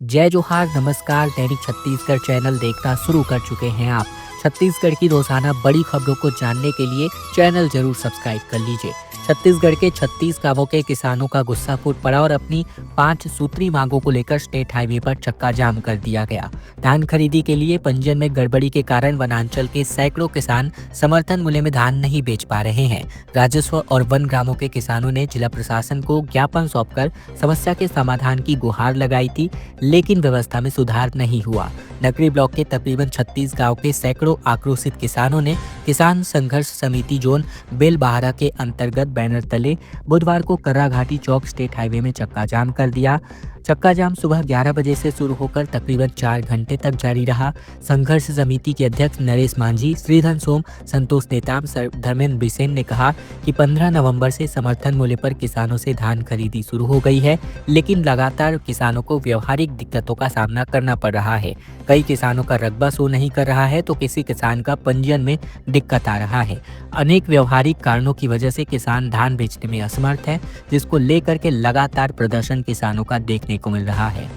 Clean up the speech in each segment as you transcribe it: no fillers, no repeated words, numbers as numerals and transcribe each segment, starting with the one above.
जय जोहार, नमस्कार। दैनिक छत्तीसगढ़ चैनल देखना शुरू कर चुके हैं आप। छत्तीसगढ़ की रोजाना बड़ी खबरों को जानने के लिए चैनल जरूर सब्सक्राइब कर लीजिए। छत्तीसगढ़ के 36 गांवों के किसानों का गुस्सा फूट पड़ा और अपनी 5 सूत्री मांगों को लेकर स्टेट हाईवे पर चक्का जाम कर दिया गया। धान खरीदी के लिए पंजीयन में गड़बड़ी के कारण वनांचल के सैकड़ों किसान समर्थन मूल्य में धान नहीं बेच पा रहे हैं। राजस्व और वन ग्रामों के किसानों ने जिला प्रशासन को ज्ञापन सौंपकर समस्या के समाधान की गुहार लगाई थी, लेकिन व्यवस्था में सुधार नहीं हुआ। नगरी ब्लॉक के तकरीबन 36 गांव के सैकड़ों आक्रोशित किसानों ने किसान संघर्ष समिति जोन बेलबहारा के अंतर्गत बैनर तले बुधवार को कर्रा घाटी चौक स्टेट हाईवे में चक्का जाम कर दिया। चक्का जाम सुबह 11 बजे से शुरू होकर तकरीबन 4 घंटे तक जारी रहा। संघर्ष समिति के अध्यक्ष नरेश मांझी, श्रीधर सोम, संतोष नेताम, धर्मेंद्र बिसेन ने कहा कि 15 नवंबर से समर्थन मूल्य पर किसानों से धान खरीदी शुरू हो गई है, लेकिन लगातार किसानों को व्यवहारिक दिक्कतों का सामना करना पड़ रहा है। कई किसानों का रकबा शो नहीं कर रहा है तो किसी किसान का पंजीयन में दिक्कत आ रहा है। अनेक व्यवहारिक कारणों की वजह से किसान धान बेचने में असमर्थ है, जिसको लेकर के लगातार प्रदर्शन किसानों का देखने को मिल रहा है।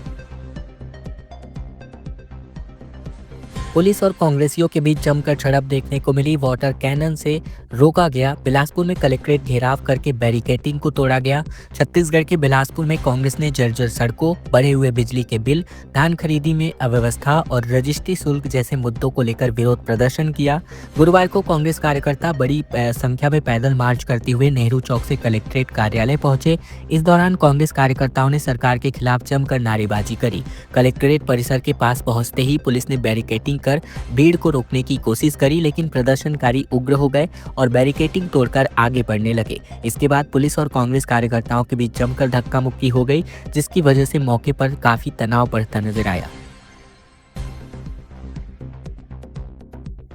पुलिस और कांग्रेसियों के बीच जमकर झड़प देखने को मिली। वाटर कैनन से रोका गया। बिलासपुर में कलेक्ट्रेट घेराव करके बैरिकेडिंग को तोड़ा गया। छत्तीसगढ़ के बिलासपुर में कांग्रेस ने जर्जर सड़कों, बढ़े हुए बिजली के बिल, धान खरीदी में अव्यवस्था और रजिस्ट्री शुल्क जैसे मुद्दों को लेकर विरोध प्रदर्शन किया। गुरुवार को कांग्रेस कार्यकर्ता बड़ी संख्या में पैदल मार्च करते हुए नेहरू चौक से कलेक्ट्रेट कार्यालय पहुंचे। इस दौरान कांग्रेस कार्यकर्ताओं ने सरकार के खिलाफ जमकर नारेबाजी करी। कलेक्ट्रेट परिसर के पास पहुंचते ही पुलिस ने बैरिकेडिंग कर भीड़ को रोकने की कोशिश करी, लेकिन प्रदर्शनकारी उग्र हो गए और बैरिकेडिंग तोड़कर आगे बढ़ने लगे। इसके बाद पुलिस और कांग्रेस कार्यकर्ताओं के बीच जमकर धक्का मुक्की हो गई, जिसकी वजह से मौके पर काफी तनाव बढ़ता नजर आया।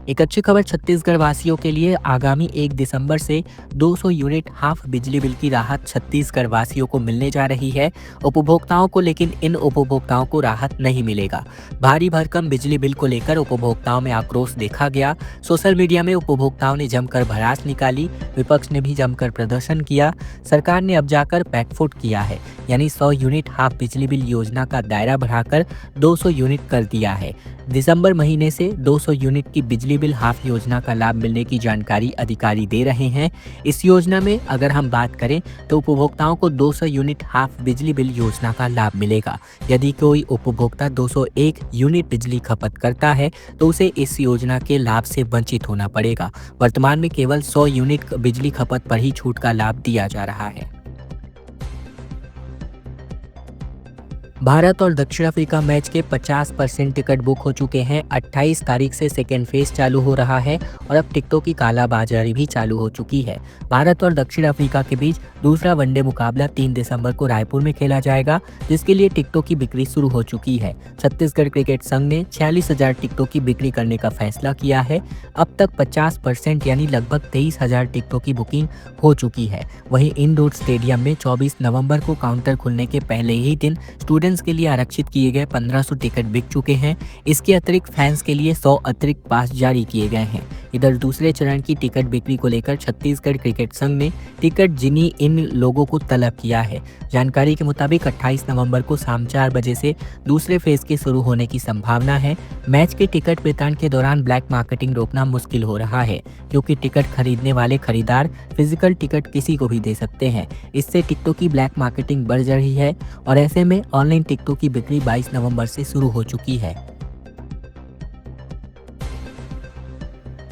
एक अच्छी खबर छत्तीसगढ़ वासियों के लिए। आगामी 1 दिसंबर से 200 यूनिट हाफ बिजली बिल की राहत छत्तीसगढ़ वासियों को मिलने जा रही है। उपभोक्ताओं को, लेकिन इन उपभोक्ताओं को राहत नहीं मिलेगा। भारी भरकम बिजली बिल को लेकर उपभोक्ताओं में आक्रोश देखा गया। सोशल मीडिया में उपभोक्ताओं ने जमकर भड़ास निकाली। विपक्ष ने भी जमकर प्रदर्शन किया। सरकार ने अब जाकर बैकफुट किया है, यानी 100 यूनिट हाफ बिजली बिल योजना का दायरा बढ़ाकर 200 यूनिट कर दिया है। दिसंबर महीने से 200 यूनिट की बिजली बिल हाफ योजना का लाभ मिलने की जानकारी अधिकारी दे रहे हैं। इस योजना में अगर हम बात करें तो उपभोक्ताओं को 200 यूनिट हाफ बिजली बिल योजना का लाभ मिलेगा। यदि कोई उपभोक्ता 201 यूनिट बिजली खपत करता है तो उसे इस योजना के लाभ से वंचित होना पड़ेगा। वर्तमान में केवल 100 यूनिट बिजली खपत पर ही छूट का लाभ दिया जा रहा है। भारत और दक्षिण अफ्रीका मैच के 50% टिकट बुक हो चुके हैं। 28 तारीख से सेकेंड फेज चालू हो रहा है और अब टिकटों की कालाबाजारी भी चालू हो चुकी है। भारत और दक्षिण अफ्रीका के बीच दूसरा वनडे मुकाबला 3 दिसंबर को रायपुर में खेला जाएगा, जिसके लिए टिकटों की बिक्री शुरू हो चुकी है। छत्तीसगढ़ क्रिकेट संघ ने 46,000 टिकटों की बिक्री करने का फैसला किया है। अब तक 50% यानी लगभग 23,000 टिकटों की बुकिंग हो चुकी है। वहीं इंडोर स्टेडियम में 24 नवंबर को काउंटर खुलने के पहले ही दिन स्टूडेंट्स के लिए आरक्षित किए गए 1500 टिकट बिक चुके हैं। इसके अतिरिक्त फैंस के लिए 100 अतिरिक्त पास जारी किए गए हैं। इधर दूसरे चरण की टिकट बिक्री को लेकर छत्तीसगढ़ क्रिकेट संघ ने टिकट जिनी इन लोगों को तलब किया है। जानकारी के मुताबिक 28 नवंबर को शाम 4 बजे से दूसरे फेज के शुरू होने की संभावना है। मैच के टिकट वितरण के दौरान ब्लैक मार्केटिंग रोकना मुश्किल हो रहा है, क्योंकि टिकट खरीदने वाले खरीदार फिजिकल टिकट किसी को भी दे सकते हैं। इससे टिकटों की ब्लैक मार्केटिंग बढ़ रही है और ऐसे में ऑनलाइन टिकटों की बिक्री 22 नवंबर से शुरू हो चुकी है।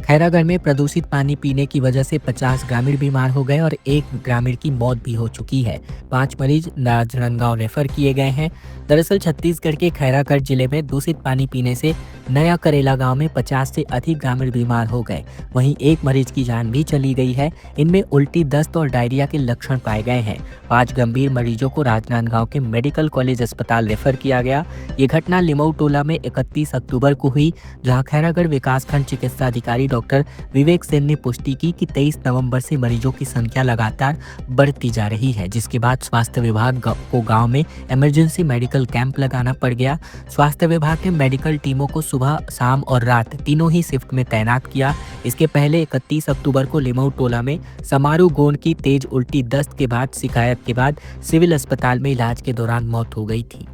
खैरागढ़ में प्रदूषित पानी पीने की वजह से 50 ग्रामीण बीमार हो गए और 1 ग्रामीण की मौत भी हो चुकी है। 5 मरीज राजनांदगांव रेफर किए गए हैं। दरअसल छत्तीसगढ़ के खैरागढ़ जिले में दूषित पानी पीने से नया करेला गांव में 50 से अधिक ग्रामीण बीमार हो गए। वहीं 1 मरीज की जान भी चली गई है। इनमें उल्टी, दस्त और डायरिया के लक्षण पाए गए हैं। 5 गंभीर मरीजों को राजनांदगांव के मेडिकल कॉलेज अस्पताल रेफर किया गया। ये घटना लिमऊ टोला में 31 अक्टूबर को हुई, जहां खैरागढ़ विकासखंड चिकित्सा अधिकारी डॉक्टर विवेक सेन ने पुष्टि की कि 23 नवंबर से मरीजों की संख्या लगातार बढ़ती जा रही है, जिसके बाद स्वास्थ्य विभाग को गांव में इमरजेंसी मेडिकल कैंप लगाना पड़ गया। स्वास्थ्य विभाग ने मेडिकल टीमों को सुबह, शाम और रात तीनों ही शिफ्ट में तैनात किया। इसके पहले 31 अक्टूबर को लिमऊ टोला में समारू गोंड की तेज उल्टी दस्त के बाद शिकायत के बाद सिविल अस्पताल में इलाज के दौरान मौत हो गई थी।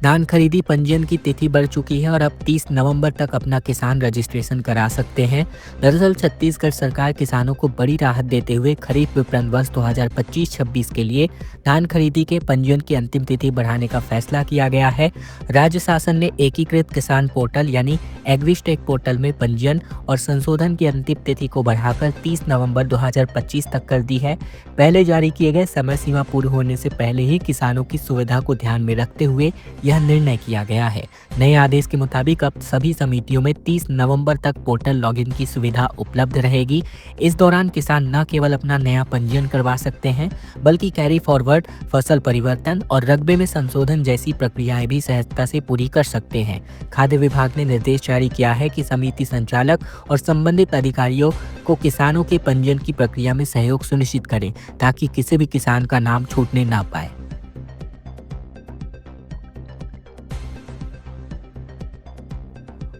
धान खरीदी पंजीयन की तिथि बढ़ चुकी है और अब 30 नवंबर तक अपना किसान रजिस्ट्रेशन करा सकते हैं। दरअसल छत्तीसगढ़ सरकार किसानों को बड़ी राहत देते हुए खरीफ विपणन वर्ष 2025-26 के लिए धान खरीदी के पंजीयन की अंतिम तिथि बढ़ाने का फैसला किया गया है। राज्य शासन ने एकीकृत किसान पोर्टल यानी एग्रीस्टेक पोर्टल में पंजीयन और संशोधन की अंतिम तिथि को बढ़ाकर 30 नवंबर 2025 तक कर दी है। पहले जारी किए गए समय सीमा पूरी होने से पहले ही किसानों की सुविधा को ध्यान में रखते हुए यह निर्णय किया गया है। नए आदेश के मुताबिक अब सभी समितियों में 30 नवंबर तक पोर्टल लॉगिन की सुविधा उपलब्ध रहेगी। इस दौरान किसान न केवल अपना नया पंजीयन करवा सकते हैं बल्कि कैरी फॉरवर्ड, फसल परिवर्तन और रकबे में संशोधन जैसी प्रक्रियाएं भी सहजता से पूरी कर सकते हैं। खाद्य विभाग ने निर्देश जारी किया है कि समिति संचालक और संबंधित अधिकारियों को किसानों के पंजीयन की प्रक्रिया में सहयोग सुनिश्चित करें ताकि किसी भी किसान का नाम छूटने ना पाए।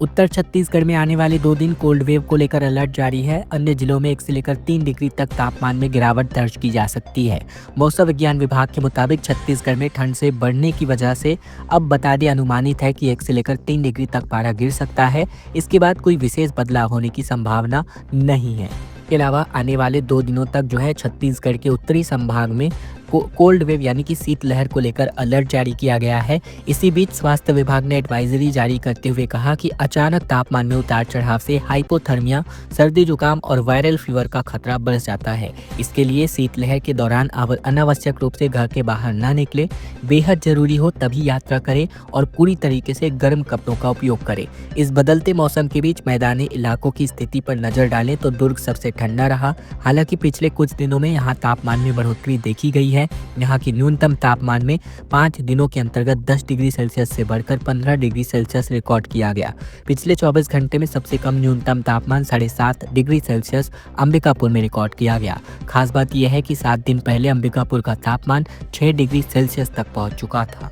उत्तर छत्तीसगढ़ में आने वाले 2 दिन कोल्ड वेव को लेकर अलर्ट जारी है। अन्य जिलों में 1 से लेकर 3 डिग्री तक तापमान में गिरावट दर्ज की जा सकती है। मौसम विज्ञान विभाग के मुताबिक छत्तीसगढ़ में ठंड से बढ़ने की वजह से अब बता दें अनुमानित है कि 1 से लेकर 3 डिग्री तक पारा गिर सकता है। इसके बाद कोई विशेष बदलाव होने की संभावना नहीं है। इसके अलावा आने वाले 2 दिनों तक जो है छत्तीसगढ़ के उत्तरी संभाग में कोल्ड वेव यानी कि शीतलहर को लेकर अलर्ट जारी किया गया है। इसी बीच स्वास्थ्य विभाग ने एडवाइजरी जारी करते हुए कहा कि अचानक तापमान में उतार चढ़ाव से हाइपोथर्मिया, सर्दी जुकाम और वायरल फीवर का खतरा बढ़ जाता है। इसके लिए शीतलहर के दौरान अनावश्यक रूप से घर के बाहर न निकले, बेहद जरूरी हो तभी यात्रा करें और पूरी तरीके से गर्म कपड़ों का उपयोग करें। इस बदलते मौसम के बीच मैदानी इलाकों की स्थिति पर नजर डालें तो दुर्ग सबसे ठंडा रहा। हालांकि पिछले कुछ दिनों में यहाँ तापमान में बढ़ोतरी देखी गई है। यहाँ की न्यूनतम तापमान में 5 दिनों के अंतर्गत 10 डिग्री सेल्सियस से बढ़कर 15 डिग्री सेल्सियस रिकॉर्ड किया गया। पिछले 24 घंटे में सबसे कम न्यूनतम तापमान 7.5 डिग्री सेल्सियस अंबिकापुर में रिकॉर्ड किया गया। खास बात यह है कि 7 दिन पहले अंबिकापुर का तापमान 6 डिग्री सेल्सियस तक पहुंच चुका था।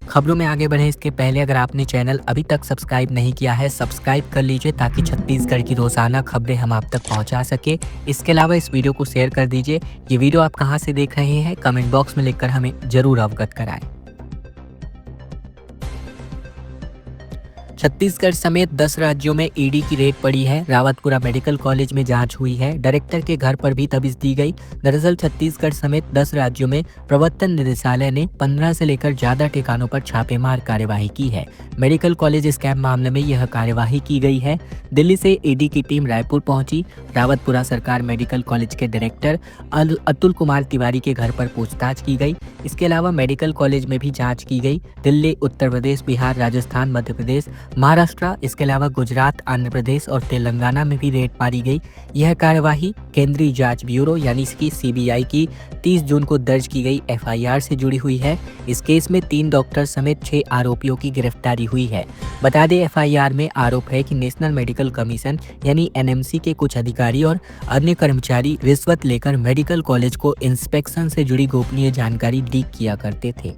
खबरों में आगे बढ़े इसके पहले अगर आपने चैनल अभी तक सब्सक्राइब नहीं किया है, सब्सक्राइब कर लीजिए ताकि छत्तीसगढ़ की रोजाना खबरें हम आप तक पहुंचा सके। इसके अलावा इस वीडियो को शेयर कर दीजिए। ये वीडियो आप कहां से देख रहे हैं कमेंट बॉक्स में लिखकर हमें जरूर अवगत कराएं। छत्तीसगढ़ समेत 10 राज्यों में ईडी की रेड पड़ी है। रावतपुरा मेडिकल कॉलेज में जांच हुई है। डायरेक्टर के घर पर भी तबीज दी गई। दरअसल छत्तीसगढ़ समेत 10 राज्यों में प्रवर्तन निदेशालय ने 15 से लेकर ज्यादा ठिकानों पर छापेमार कार्यवाही की है। मेडिकल कॉलेज स्कैम मामले में यह कार्यवाही की गई है। दिल्ली से ईडी की टीम रायपुर पहुंची। रावतपुरा सरकार मेडिकल कॉलेज के डायरेक्टर अतुल कुमार तिवारी के घर पर पूछताछ की गई। इसके अलावा मेडिकल कॉलेज में भी जांच की गई। दिल्ली, उत्तर प्रदेश, बिहार, राजस्थान, मध्य प्रदेश, महाराष्ट्र, इसके अलावा गुजरात, आंध्र प्रदेश और तेलंगाना में भी रेड मारी गई। यह कार्यवाही केंद्रीय जांच ब्यूरो यानी कि सीबीआई की 30 जून को दर्ज की गई एफआईआर से जुड़ी हुई है। इस केस में 3 डॉक्टर समेत 6 आरोपियों की गिरफ्तारी हुई है। बता दें एफआईआर में आरोप है कि नेशनल मेडिकल कमीशन यानी एनएमसी के कुछ अधिकारी और अन्य कर्मचारी रिश्वत लेकर मेडिकल कॉलेज को इंस्पेक्शन से जुड़ी गोपनीय जानकारी लीक किया करते थे।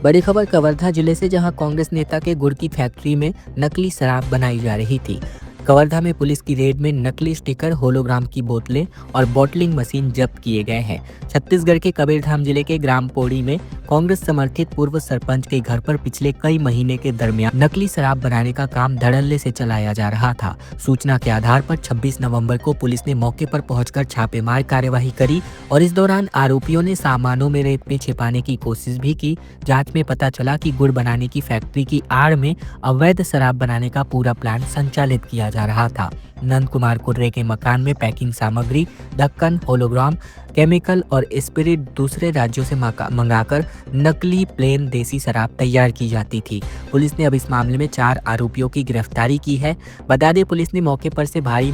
बड़ी खबर कवर्धा जिले से, जहां कांग्रेस नेता के गुड़ की फैक्ट्री में नकली शराब बनाई जा रही थी। कवर्धा में पुलिस की रेड में नकली स्टिकर, होलोग्राम की बोतलें और बॉटलिंग मशीन जब्त किए गए हैं। छत्तीसगढ़ के कबीरधाम जिले के ग्राम पौड़ी में कांग्रेस समर्थित पूर्व सरपंच के घर पर पिछले कई महीने के दरमियान नकली शराब बनाने का काम धड़ल्ले से चलाया जा रहा था। सूचना के आधार पर 26 नवंबर को पुलिस ने मौके पर पहुंचकर छापेमार कार्यवाही करी और इस दौरान आरोपियों ने सामानों में रेत में छिपाने की कोशिश भी की। जांच में पता चला कि गुड़ बनाने की फैक्ट्री की आड़ में अवैध शराब बनाने का पूरा प्लान संचालित किया जा रहा था। नंद कुमार कुर्रे के मकान में पैकिंग सामग्री, ढक्कन, होलोग्राम, केमिकल और स्पिरिट दूसरे राज्यों से मंगाकर नकली प्लेन देसी शराब तैयार की जाती थी। पुलिस ने अब इस मामले में 4 आरोपियों की गिरफ्तारी की है। बता दें पुलिस ने मौके पर से बड़ी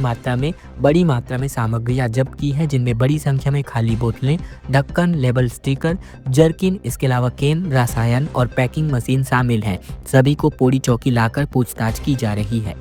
मात्रा में सामग्रियां जब्त की है, जिनमें बड़ी संख्या में खाली बोतलें, ढक्कन, लेबल स्टिकर, जर्किन, इसके अलावा केन, रसायन और पैकिंग मशीन शामिल हैं। सभी को पौड़ी चौकी लाकर पूछताछ की जा रही है।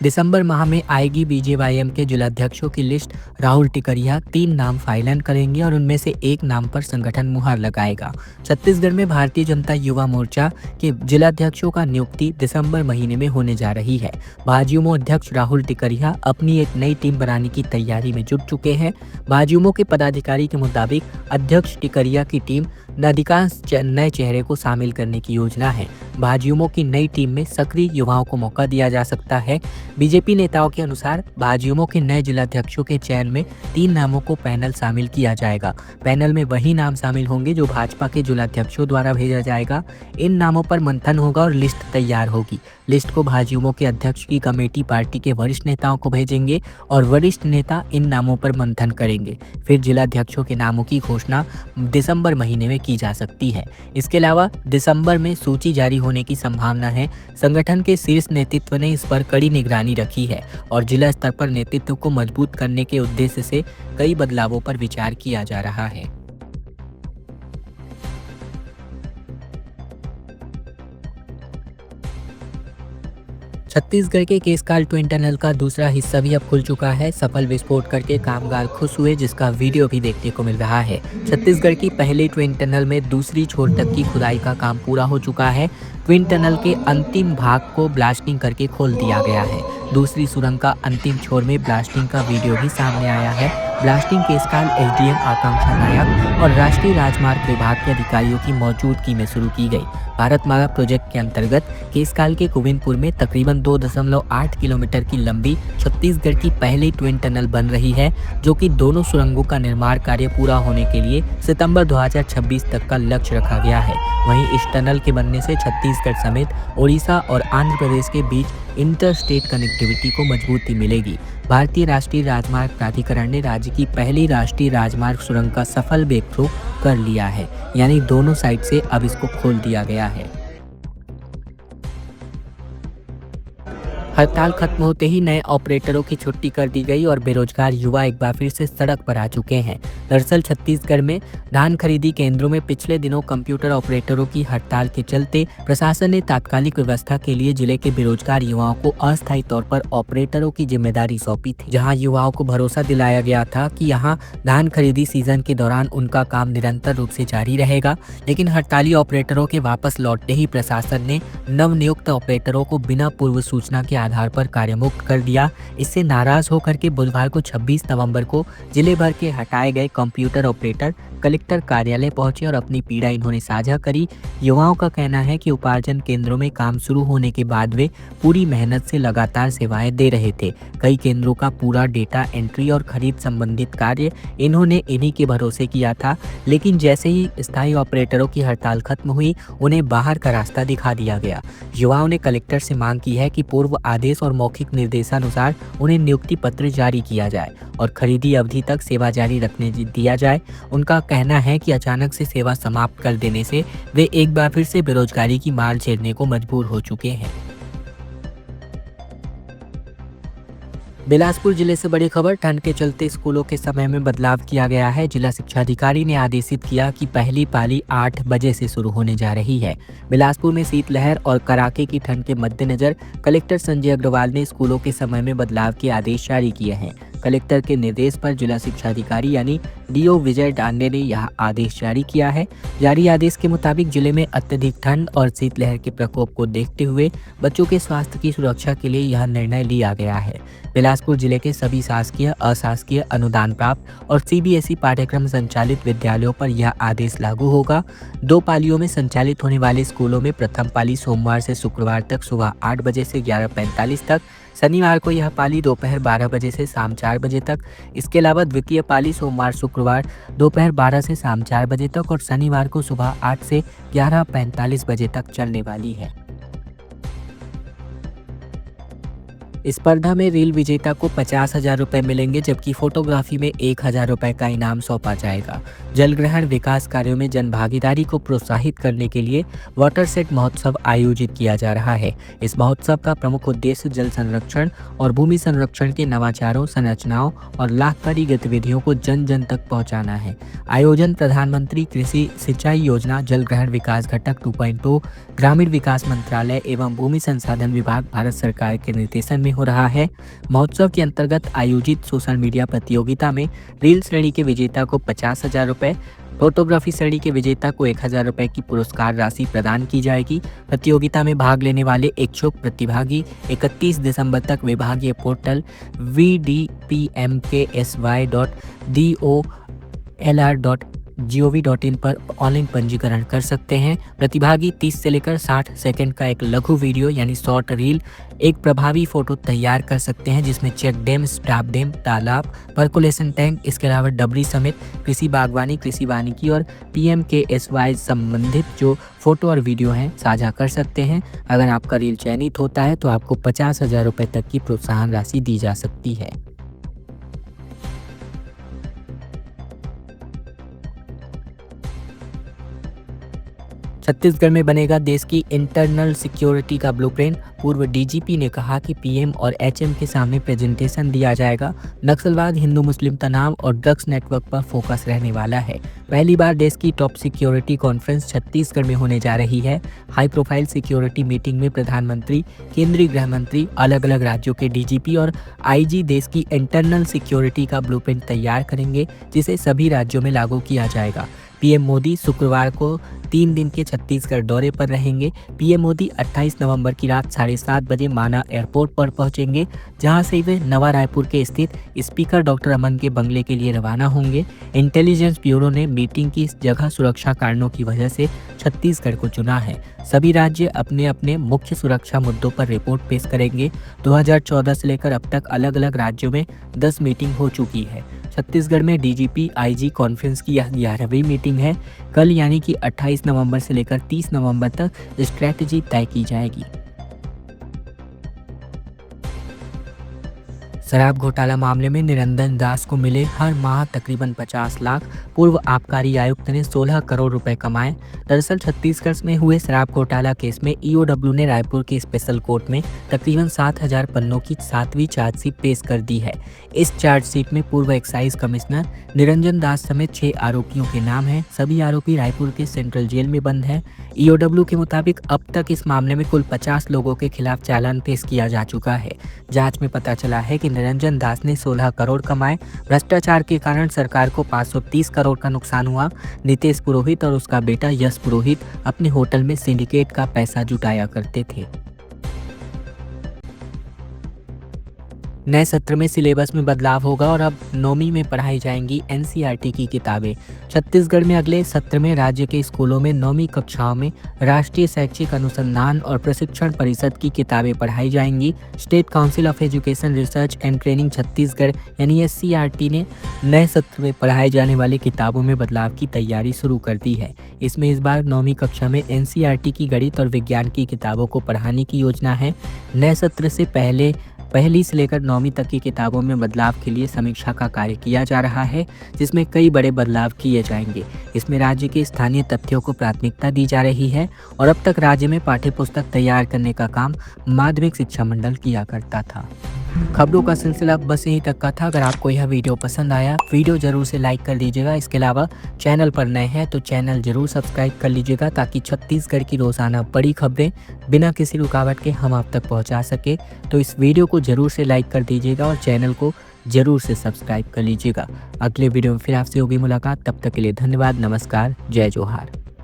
दिसंबर माह में आएगी बीजेवाईएम के जिलाध्यक्षों की लिस्ट। राहुल टिकरिया 3 नाम फाइनल करेंगे और उनमें से एक नाम पर संगठन मुहर लगाएगा। छत्तीसगढ़ में भारतीय जनता युवा मोर्चा के जिलाध्यक्षों का नियुक्ति दिसंबर महीने में होने जा रही है। भाजयुमो अध्यक्ष राहुल टिकरिया अपनी एक नई टीम बनाने की तैयारी में जुट चुके हैं। भाजयुमो के पदाधिकारी के मुताबिक अध्यक्ष टिकरिया की टीम में अधिकांश नए चेहरे को शामिल करने की योजना है। भाजयुमो की नई टीम में सक्रिय युवाओं को मौका दिया जा सकता है। बीजेपी नेताओं के अनुसार भाजयुमो के नए जिलाध्यक्षों के चयन में 3 नामों को पैनल शामिल किया जाएगा। पैनल में वही नाम शामिल होंगे जो भाजपा के जिलाध्यक्षों द्वारा भेजा जाएगा। इन नामों पर मंथन होगा और लिस्ट तैयार होगी। लिस्ट को भाजयुमो के अध्यक्ष की कमेटी पार्टी के वरिष्ठ नेताओं को भेजेंगे और वरिष्ठ नेता इन नामों पर मंथन करेंगे। फिर जिलाध्यक्षों के नामों की घोषणा दिसंबर महीने में की जा सकती है। इसके अलावा दिसंबर में सूची जारी होने की संभावना है। संगठन के शीर्ष नेतृत्व ने इस पर कड़ी निगरानी रखी है और जिला स्तर पर नेतृत्व को मजबूत करने के उद्देश्य से कई बदलावों पर विचार किया जा रहा है। छत्तीसगढ़ के केसकाल ट्विन टनल का दूसरा हिस्सा भी अब खुल चुका है। सफल विस्फोट करके कामगार खुश हुए, जिसका वीडियो भी देखने को मिल रहा है। छत्तीसगढ़ की पहली ट्विन टनल में दूसरी छोर तक की खुदाई का काम पूरा हो चुका है। ट्विन टनल के अंतिम भाग को ब्लास्टिंग करके खोल दिया गया है। दूसरी सुरंग का अंतिम छोर में ब्लास्टिंग का वीडियो भी सामने आया है। ब्लास्टिंग केसकाल एसडीएम आकांक्षा नायक और राष्ट्रीय राजमार्ग विभाग के अधिकारियों की मौजूदगी में शुरू की गई। भारतमाला प्रोजेक्ट के अंतर्गत केसकाल के गोविंदपुर में तकरीबन 2.8 किलोमीटर की लंबी छत्तीसगढ़ की पहली ट्विन टनल बन रही है, जो कि दोनों सुरंगों का निर्माण कार्य पूरा होने के लिए सितंबर 2026 तक का लक्ष्य रखा गया है। वहीं इस टनल के बनने से छत्तीसगढ़ समेत ओडिशा और आंध्र प्रदेश के बीच इंटर स्टेट कनेक्टिविटी को मजबूती मिलेगी। भारतीय राष्ट्रीय राजमार्ग प्राधिकरण ने राज्य की पहली राष्ट्रीय राजमार्ग सुरंग का सफल ब्रेक थ्रू कर लिया है, यानी दोनों साइड से अब इसको खोल दिया गया है। हड़ताल खत्म होते ही नए ऑपरेटरों की छुट्टी कर दी गई और बेरोजगार युवा एक बार फिर से सड़क पर आ चुके हैं। दरअसल छत्तीसगढ़ में धान खरीदी केंद्रों में पिछले दिनों कंप्यूटर ऑपरेटरों की हड़ताल के चलते प्रशासन ने तात्कालिक व्यवस्था के लिए जिले के बेरोजगार युवाओं को अस्थायी तौर पर ऑपरेटरों की जिम्मेदारी सौंपी थी, जहां युवाओं को भरोसा दिलाया गया था कि यहां धान खरीदी सीजन के दौरान उनका काम निरंतर रूप से जारी रहेगा। लेकिन हड़ताली ऑपरेटरों के वापस लौटते ही प्रशासन ने नवनियुक्त ऑपरेटरों को बिना पूर्व सूचना के आधार पर कार्यमुक्त कर दिया। इससे नाराज होकर के बुधवार को 26 नवंबर को जिले भर के हटाए गए कंप्यूटर ऑपरेटर कलेक्टर कार्यालय पहुंचे और अपनी पीड़ा इन्होंने साझा करी। युवाओं का कहना है कि उपार्जन केंद्रों में काम शुरू होने के बाद वे पूरी मेहनत से लगातार सेवाएं दे रहे थे। कई केंद्रों का पूरा डेटा एंट्री और खरीद संबंधित कार्य इन्होंने इन्हीं के भरोसे किया था, लेकिन जैसे ही स्थायी ऑपरेटरों की हड़ताल खत्म हुई, उन्हें बाहर का रास्ता दिखा दिया गया। युवाओं ने कलेक्टर से मांग की है कि पूर्व आदेश और मौखिक निर्देशानुसार उन्हें नियुक्ति पत्र जारी किया जाए और खरीदी अवधि तक सेवा जारी रखने दिया जाए। उनका कहना है कि अचानक से सेवा समाप्त कर देने से वे एक बार फिर से बेरोजगारी की मार झेलने को मजबूर हो चुके हैं। बिलासपुर जिले से बड़ी खबर, ठंड के चलते स्कूलों के समय में बदलाव किया गया है। जिला शिक्षा अधिकारी ने आदेशित किया कि पहली पाली 8 बजे से शुरू होने जा रही है। बिलासपुर में शीतलहर और कड़ाके की ठंड के मद्देनजर कलेक्टर संजय अग्रवाल ने स्कूलों के समय में बदलाव के आदेश जारी किए हैं। कलेक्टर के निर्देश पर जिला शिक्षा अधिकारी यानी डीओ विजय डांडे ने यह आदेश जारी किया है। जारी आदेश के मुताबिक जिले में अत्यधिक ठंड और शीतलहर के प्रकोप को देखते हुए बच्चों के स्वास्थ्य की सुरक्षा के लिए यह निर्णय लिया गया है। बिलासपुर जिले के सभी शासकीय, अशासकीय, अनुदान प्राप्त और सीबीएसई पाठ्यक्रम संचालित विद्यालयों पर यह आदेश लागू होगा। 2 पालियों में संचालित होने वाले स्कूलों में प्रथम पाली सोमवार से शुक्रवार तक सुबह 8 बजे से 11:45 तक, शनिवार को यह पाली दोपहर 12 बजे से शाम 4 बजे तक। इसके अलावा द्वितीय पाली सोमवार शुक्रवार दोपहर 12 से शाम 4 बजे तक और शनिवार को सुबह 8 से 11:45 बजे तक चलने वाली है। इस स्पर्धा में रील विजेता को 50,000 रुपये मिलेंगे, जबकि फोटोग्राफी में 1,000 रुपये का इनाम सौंपा जाएगा। जलग्रहण विकास कार्यों में जन भागीदारी को प्रोत्साहित करने के लिए वाटरसेट महोत्सव आयोजित किया जा रहा है। इस महोत्सव का प्रमुख उद्देश्य जल संरक्षण और भूमि संरक्षण के नवाचारों, संरचनाओं और लाभकारी गतिविधियों को जन जन तक पहुंचाना है। आयोजन प्रधानमंत्री कृषि सिंचाई योजना, जलग्रहण विकास घटक 2.2, ग्रामीण विकास मंत्रालय एवं भूमि संसाधन विभाग, भारत सरकार के निर्देशन में हो रहा है। महोत्सव के अंतर्गत आयोजित सोशल मीडिया प्रतियोगिता में रील श्रेणी के विजेता को 50,000 रुपये, फोटोग्राफी श्रेणी के विजेता को 1,000 रुपये की पुरस्कार राशि प्रदान की जाएगी। प्रतियोगिता में भाग लेने वाले इच्छुक प्रतिभागी 31 दिसंबर तक विभागीय पोर्टल vdpmksy.dolr.gov.in पर ऑनलाइन पंजीकरण कर सकते हैं। प्रतिभागी 30 से लेकर 60 सेकंड का एक लघु वीडियो यानी शॉर्ट रील, एक प्रभावी फोटो तैयार कर सकते हैं जिसमें चेक डैम, स्टाफ डैम, तालाब, पर्कुलेशन टैंक, इसके अलावा डबरी समेत कृषि बागवानी, कृषि वानिकी और PMKSY संबंधित जो फोटो और वीडियो हैं साझा कर सकते हैं। अगर आपका रील चयनित होता है तो आपको 50,000 रुपये तक की प्रोत्साहन राशि दी जा सकती है। छत्तीसगढ़ में बनेगा देश की इंटरनल सिक्योरिटी का ब्लूप्रिंट। पूर्व DGP ने कहा कि PM और HM के सामने प्रेजेंटेशन दिया जाएगा। नक्सलवाद, हिंदू मुस्लिम तनाव और ड्रग्स नेटवर्क पर फोकस रहने वाला है। पहली बार देश की टॉप सिक्योरिटी कॉन्फ्रेंस छत्तीसगढ़ में होने जा रही है। हाई प्रोफाइल सिक्योरिटी मीटिंग में प्रधानमंत्री, केंद्रीय गृह मंत्री, अलग अलग राज्यों के DGP और IG देश की इंटरनल सिक्योरिटी का ब्लूप्रिंट तैयार करेंगे जिसे सभी राज्यों में लागू किया जाएगा। PM मोदी शुक्रवार को 3 दिन के छत्तीसगढ़ दौरे पर रहेंगे। PM मोदी 28 नवंबर की रात 7:30 बजे माना एयरपोर्ट पर पहुंचेंगे, जहां से वे नवा रायपुर के स्थित स्पीकर डॉक्टर अमन के बंगले के लिए रवाना होंगे। इंटेलिजेंस ब्यूरो ने मीटिंग की इस जगह सुरक्षा कारणों की वजह से छत्तीसगढ़ को चुना है। सभी राज्य अपने अपने मुख्य सुरक्षा मुद्दों पर रिपोर्ट पेश करेंगे। 2014 से लेकर अब तक अलग अलग राज्यों में 10 मीटिंग हो चुकी है। छत्तीसगढ़ में DGP IG कॉन्फ्रेंस की यह 11वीं मीटिंग है। कल यानी कि 28 नवंबर से लेकर 30 नवंबर तक स्ट्रैटेजी तय की जाएगी। शराब घोटाला मामले में निरंजन दास को मिले हर माह तकरीबन 50 लाख। पूर्व आबकारी आयुक्त ने 16 करोड़ रुपए कमाए। दरअसल छत्तीसगढ़ में हुए शराब घोटाला केस में EOW ने रायपुर की स्पेशल कोर्ट में तकरीबन 7,000 पन्नों की 7वीं चार्जशीट पेश कर दी है। इस चार्जशीट में पूर्व एक्साइज कमिश्नर निरंजन दास समेत 6 आरोपियों के नाम हैं। सभी आरोपी रायपुर के सेंट्रल जेल में बंद हैं। EOW के मुताबिक अब तक इस मामले में कुल 50 लोगों के खिलाफ चालान पेश किया जा चुका है। जांच में पता चला है कि निरंजन दास ने 16 करोड़ कमाए। भ्रष्टाचार के कारण सरकार को 530 करोड़ का नुकसान हुआ। नितेश पुरोहित और उसका बेटा यश पुरोहित अपने होटल में सिंडिकेट का पैसा जुटाया करते थे। नए सत्र में सिलेबस में बदलाव होगा और अब 9वीं में पढ़ाई जाएंगी NCERT की किताबें। छत्तीसगढ़ में अगले सत्र में राज्य के स्कूलों में 9वीं कक्षाओं में राष्ट्रीय शैक्षिक अनुसंधान और प्रशिक्षण परिषद की किताबें पढ़ाई जाएंगी। State council of education research and training Chhattisgarh यानी SCRT ने नए सत्र में पढ़ाई जाने वाली किताबों में बदलाव की तैयारी शुरू कर दी है। इसमें इस बार 9वीं कक्षा में NCERT की गणित और विज्ञान की किताबों को पढ़ाने की योजना है। नए सत्र से पहली से लेकर 9वीं तक की किताबों में बदलाव के लिए समीक्षा का कार्य किया जा रहा है, जिसमें कई बड़े बदलाव किए जाएंगे। इसमें राज्य के स्थानीय तथ्यों को प्राथमिकता दी जा रही है और अब तक राज्य में पाठ्यपुस्तक तैयार करने का काम माध्यमिक शिक्षा मंडल किया करता था। खबरों का सिलसिला बस यहीं तक का था। अगर आपको यह वीडियो पसंद आया, वीडियो जरूर से लाइक कर दीजिएगा। इसके अलावा चैनल पर नए हैं तो चैनल जरूर सब्सक्राइब कर लीजिएगा ताकि छत्तीसगढ़ की रोजाना बड़ी खबरें बिना किसी रुकावट के हम आप तक पहुंचा सके। तो इस वीडियो को जरूर से लाइक कर दीजिएगा और चैनल को जरूर से सब्सक्राइब कर लीजिएगा। अगले वीडियो में फिर आपसे होगी मुलाकात। तब तक के लिए धन्यवाद, नमस्कार, जय जोहार।